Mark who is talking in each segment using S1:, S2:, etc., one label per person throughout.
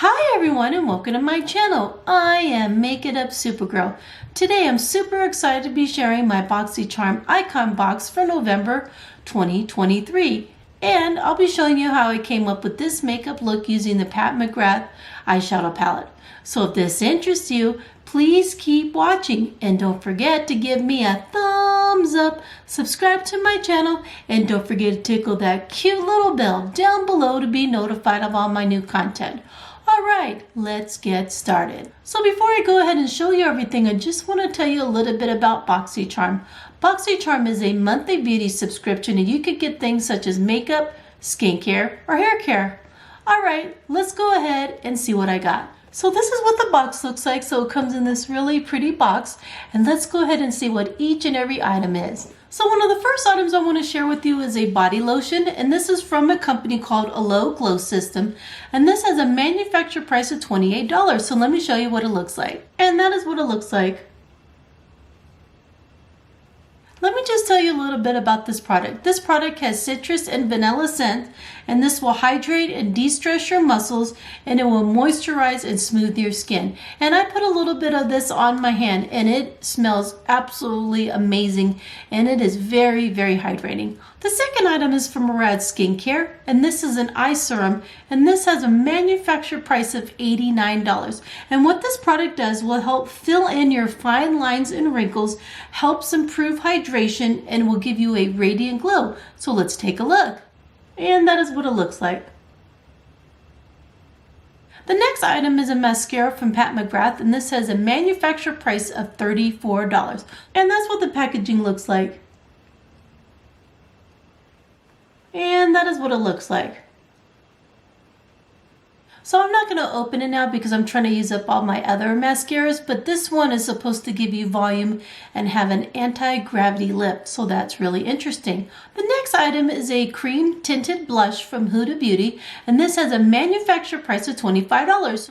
S1: Hi everyone and welcome to my channel. I am Make It Up Supergirl. Today I'm super excited to be sharing my BoxyCharm icon box for November 2023. And I'll be showing you how I came up with this makeup look using the Pat McGrath eyeshadow palette. So if this interests you, please keep watching and don't forget to give me a thumbs up, subscribe to my channel, and don't forget to tickle that cute little bell down below to be notified of all my new content. Alright, let's get started. So before I go ahead and show you everything, I just want to tell you a little bit about BoxyCharm. BoxyCharm is a monthly beauty subscription and you could get things such as makeup, skincare, or hair care. Alright, let's go ahead and see what I got. So this is what the box looks like. So it comes in this really pretty box, and let's go ahead and see what each and every item is. So one of the first items I want to share with you is a body lotion, and this is from a company called Alo Glow System, and this has a manufacturer price of $28. So let me show you what it looks like. And that is what it looks like. Let me just tell you a little bit about this product. This product has citrus and vanilla scent, and this will hydrate and de-stress your muscles, and it will moisturize and smooth your skin. And I put a little bit of this on my hand, and it smells absolutely amazing, and it is very, very hydrating. The second item is from Murad Skincare, and this is an eye serum, and this has a manufacturer price of $89. And what this product does will help fill in your fine lines and wrinkles, helps improve hydration, and will give you a radiant glow. So let's take a look. And that is what it looks like. The next item is a mascara from Pat McGrath, and this has a manufacturer price of $34. And that's what the packaging looks like. And that is what it looks like. So I'm not going to open it now because I'm trying to use up all my other mascaras, but this one is supposed to give you volume and have an anti-gravity lip, so that's really interesting. The next item is a cream tinted blush from Huda Beauty, and this has a manufacturer price of $25.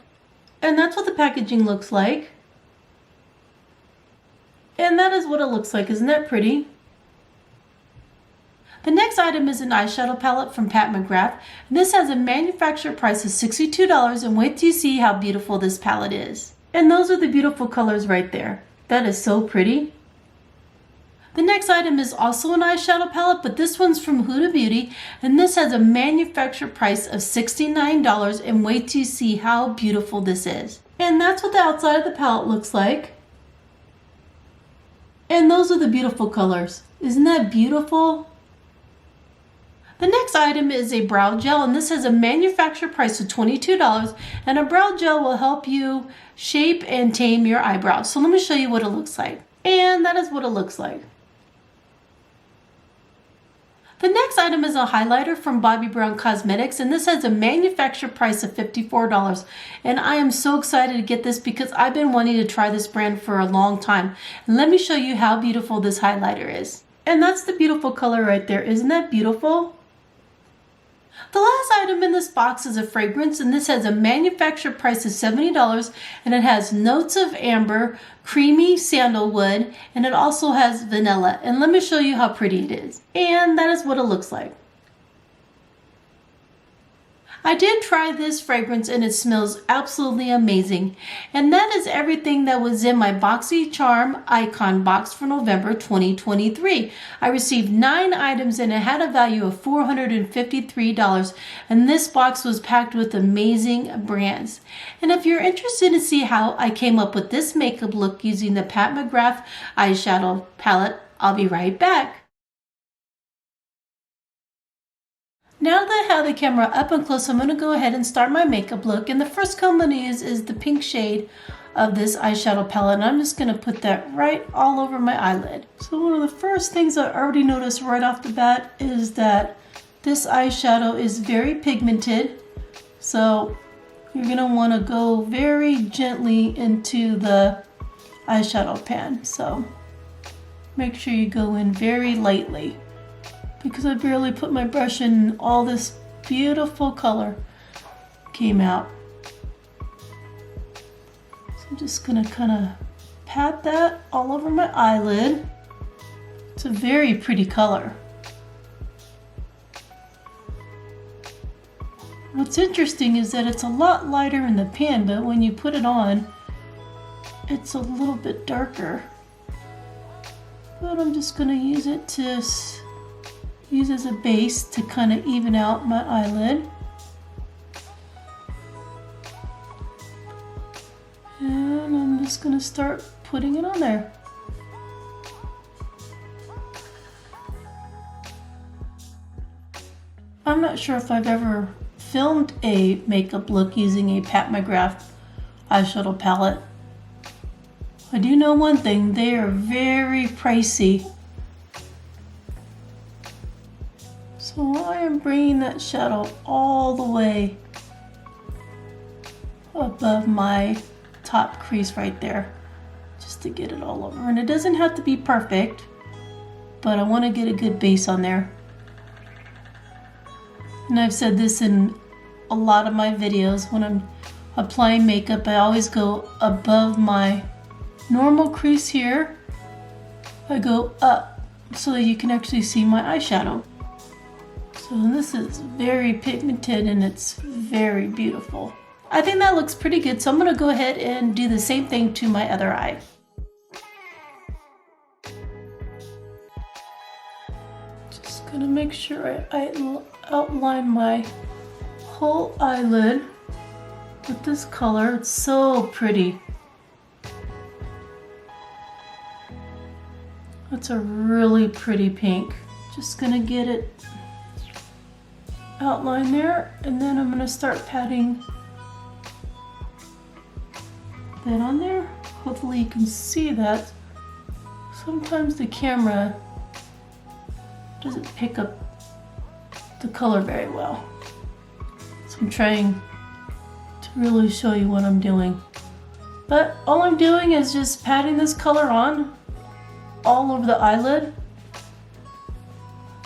S1: And that's what the packaging looks like. And that is what it looks like. Isn't that pretty? The next item is an eyeshadow palette from Pat McGrath, and this has a manufacturer price of $62, and wait till you see how beautiful this palette is. And those are the beautiful colors right there. That is so pretty. The next item is also an eyeshadow palette, but this one's from Huda Beauty, and this has a manufacturer price of $69, and wait till you see how beautiful this is. And that's what the outside of the palette looks like. And those are the beautiful colors. Isn't that beautiful? The next item is a brow gel, and this has a manufacturer price of $22, and a brow gel will help you shape and tame your eyebrows. So let me show you what it looks like. And that is what it looks like. The next item is a highlighter from Bobbi Brown Cosmetics, and this has a manufacturer price of $54. And I am so excited to get this because I've been wanting to try this brand for a long time. And let me show you how beautiful this highlighter is. And that's the beautiful color right there. Isn't that beautiful? The last item in this box is a fragrance, and this has a manufacturer price of $70, and it has notes of amber, creamy sandalwood, and it also has vanilla. And let me show you how pretty it is. And that is what it looks like. I did try this fragrance and it smells absolutely amazing. And that is everything that was in my BoxyCharm icon box for November 2023. I received 9 items and it had a value of $453. And this box was packed with amazing brands. And if you're interested to see how I came up with this makeup look using the Pat McGrath eyeshadow palette, I'll be right back. Now that I have the camera up and close, I'm going to go ahead and start my makeup look. And the first color I'm going to use is the pink shade of this eyeshadow palette. And I'm just going to put that right all over my eyelid. So one of the first things I already noticed right off the bat is that this eyeshadow is very pigmented. So you're going to want to go very gently into the eyeshadow pan. So make sure you go in very lightly, because I barely put my brush in and all this beautiful color came out. So I'm just gonna kind of pat that all over my eyelid. It's a very pretty color. What's interesting is that it's a lot lighter in the pan, but when you put it on, it's a little bit darker. But I'm just going to use it to use as a base to kind of even out my eyelid. And I'm just going to start putting it on there. I'm not sure if I've ever filmed a makeup look using a Pat McGrath eyeshadow palette. I do know one thing, they are very pricey. So I am bringing that shadow all the way above my top crease right there, just to get it all over. And it doesn't have to be perfect, but I want to get a good base on there. And I've said this in a lot of my videos, when I'm applying makeup, I always go above my normal crease here. I go up so that you can actually see my eyeshadow. So this is very pigmented and it's very beautiful. I think that looks pretty good, so I'm going to go ahead and do the same thing to my other eye. Just going to make sure I outline my whole eyelid with this color. It's so pretty. That's a really pretty pink. Just gonna get it outlined there, and then I'm gonna start patting that on there. Hopefully you can see that. Sometimes the camera doesn't pick up the color very well. So I'm trying to really show you what I'm doing. But all I'm doing is just patting this color on all over the eyelid.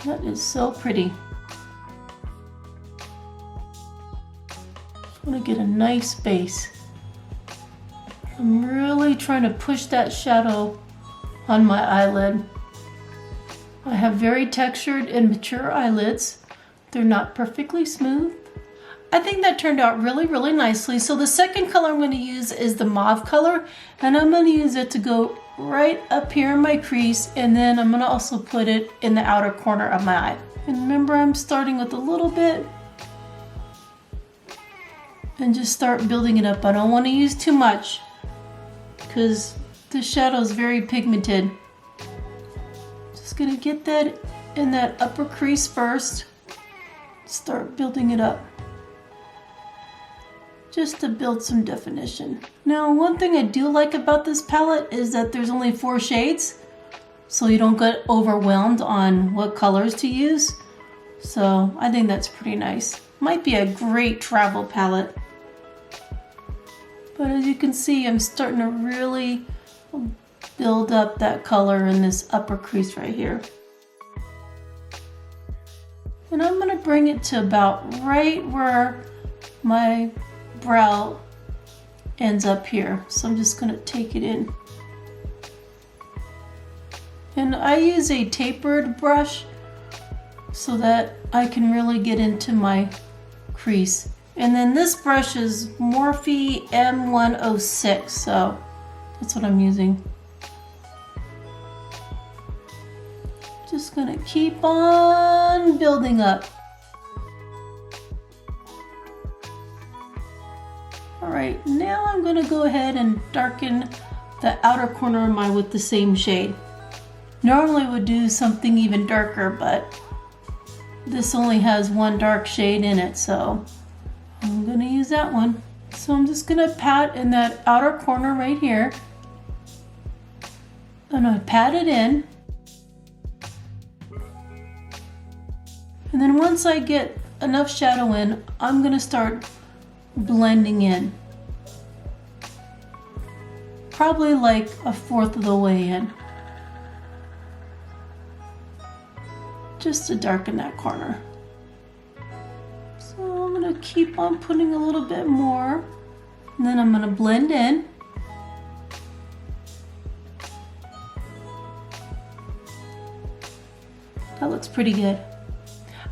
S1: That is so pretty. Just want to get a nice base. I'm really trying to push that shadow on my eyelid. I have very textured and mature eyelids. They're not perfectly smooth. I think that turned out really, really nicely. So the second color I'm going to use is the mauve color, and I'm going to use it to go right up here in my crease, and then I'm going to also put it in the outer corner of my eye. And remember, I'm starting with a little bit and just start building it up. I don't want to use too much because the shadow is very pigmented. Just going to get that in that upper crease first, start building it up, just to build some definition. Now, one thing I do like about this palette is that there's only 4 shades, so you don't get overwhelmed on what colors to use. So I think that's pretty nice. Might be a great travel palette. But as you can see, I'm starting to really build up that color in this upper crease right here. And I'm gonna bring it to about right where my brow ends up here. So I'm just gonna take it in. And I use a tapered brush so that I can really get into my crease. And then this brush is Morphe M106, so that's what I'm using. Just gonna keep on building up. All right, now I'm gonna go ahead and darken the outer corner of my eye with the same shade. Normally I would do something even darker, but this only has one dark shade in it, so I'm gonna use that one. So I'm just gonna pat in that outer corner right here. I'm gonna pat it in. And then once I get enough shadow in, I'm gonna start blending in. Probably like 1/4 of the way in. Just to darken that corner. So I'm gonna keep on putting a little bit more, and then I'm gonna blend in. That looks pretty good.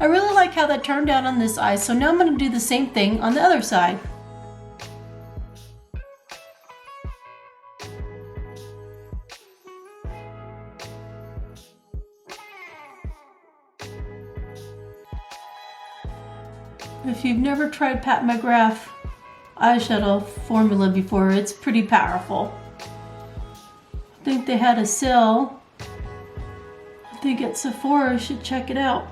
S1: I really like how that turned out on this eye, so now I'm going to do the same thing on the other side. If you've never tried Pat McGrath eyeshadow formula before, it's pretty powerful. I think they had a sale. I think at Sephora, you should check it out.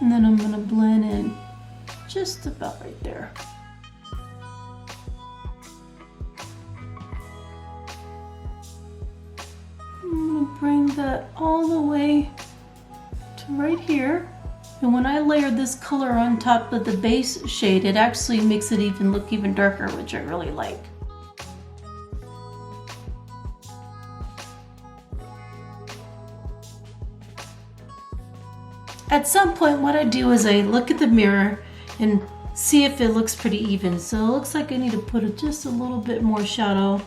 S1: And then I'm going to blend in just about right there. I'm going to bring that all the way to right here. And when I layer this color on top of the base shade, it actually makes it even look even darker, which I really like. At some point, what I do is I look at the mirror and see if it looks pretty even. So it looks like I need to put just a little bit more shadow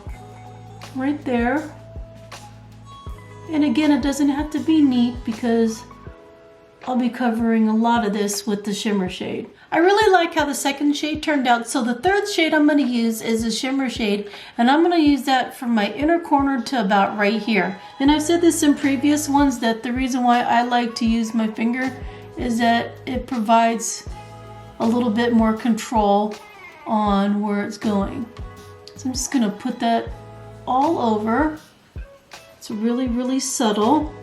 S1: right there. And again, it doesn't have to be neat because I'll be covering a lot of this with the shimmer shade. I really like how the second shade turned out. So the third shade I'm going to use is a shimmer shade, and I'm going to use that from my inner corner to about right here. And I've said this in previous ones that the reason why I like to use my finger is that it provides a little bit more control on where it's going. So I'm just going to put that all over. It's really, really subtle.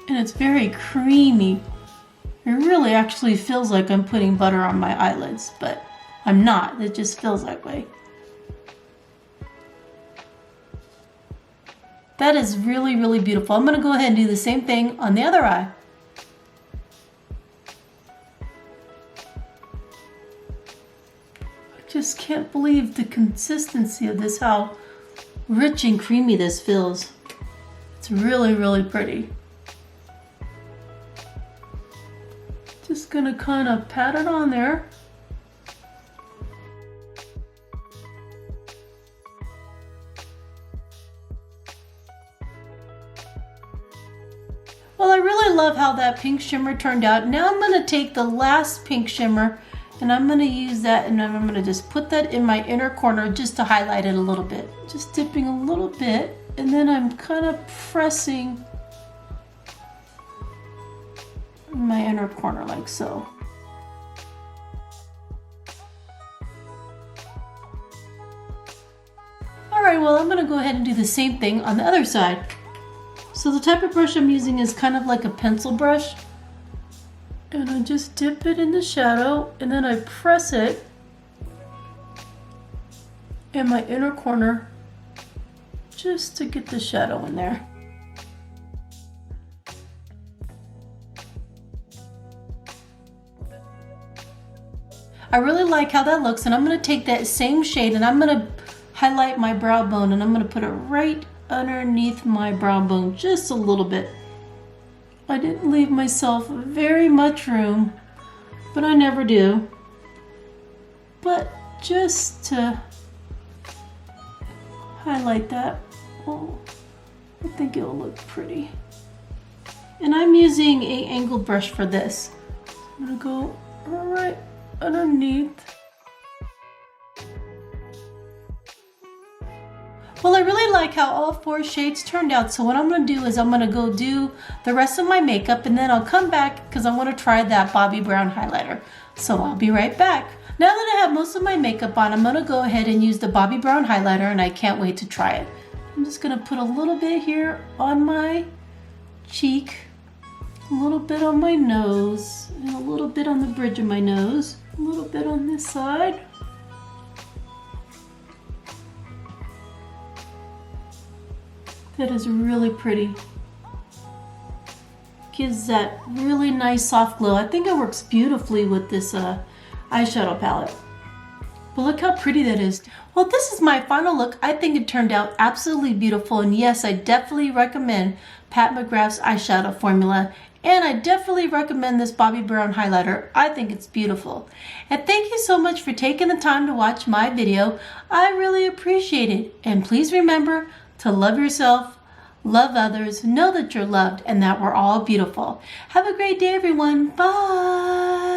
S1: And it's very creamy. It really actually feels like I'm putting butter on my eyelids, but I'm not. It just feels that way. That is really, really beautiful. I'm going to go ahead and do the same thing on the other eye. I just can't believe the consistency of this, how rich and creamy this feels. It's really, really pretty. Just gonna kind of pat it on there. Well, I really love how that pink shimmer turned out. Now I'm gonna take the last pink shimmer and I'm gonna use that, and I'm gonna just put that in my inner corner just to highlight it a little bit. Just dipping a little bit, and then I'm kind of pressing my inner corner like so. Alright, well, I'm going to go ahead and do the same thing on the other side. So the type of brush I'm using is kind of like a pencil brush. And I just dip it in the shadow, and then I press it in my inner corner just to get the shadow in there. I really like how that looks, and I'm going to take that same shade and I'm going to highlight my brow bone, and I'm going to put it right underneath my brow bone just a little bit. I didn't leave myself very much room, but I never do. But just to highlight that, oh, I think it'll look pretty. And I'm using an angled brush for this. I'm going to go right underneath. Well, I really like how all four shades turned out, so what I'm going to do is I'm going to go do the rest of my makeup, and then I'll come back because I want to try that Bobbi Brown highlighter. So I'll be right back. Now that I have most of my makeup on, I'm going to go ahead and use the Bobbi Brown highlighter, and I can't wait to try it. I'm just going to put a little bit here on my cheek, a little bit on my nose, and a little bit on the bridge of my nose, a little bit on this side. That is really pretty. Gives that really nice soft glow. I think it works beautifully with this eyeshadow palette. But look how pretty that is. Well, this is my final look. I think it turned out absolutely beautiful. And yes, I definitely recommend Pat McGrath's eyeshadow formula. And I definitely recommend this Bobbi Brown highlighter. I think it's beautiful. And thank you so much for taking the time to watch my video. I really appreciate it. And please remember to love yourself, Love others, know that you're loved, and that we're all beautiful. Have a great day, everyone. Bye.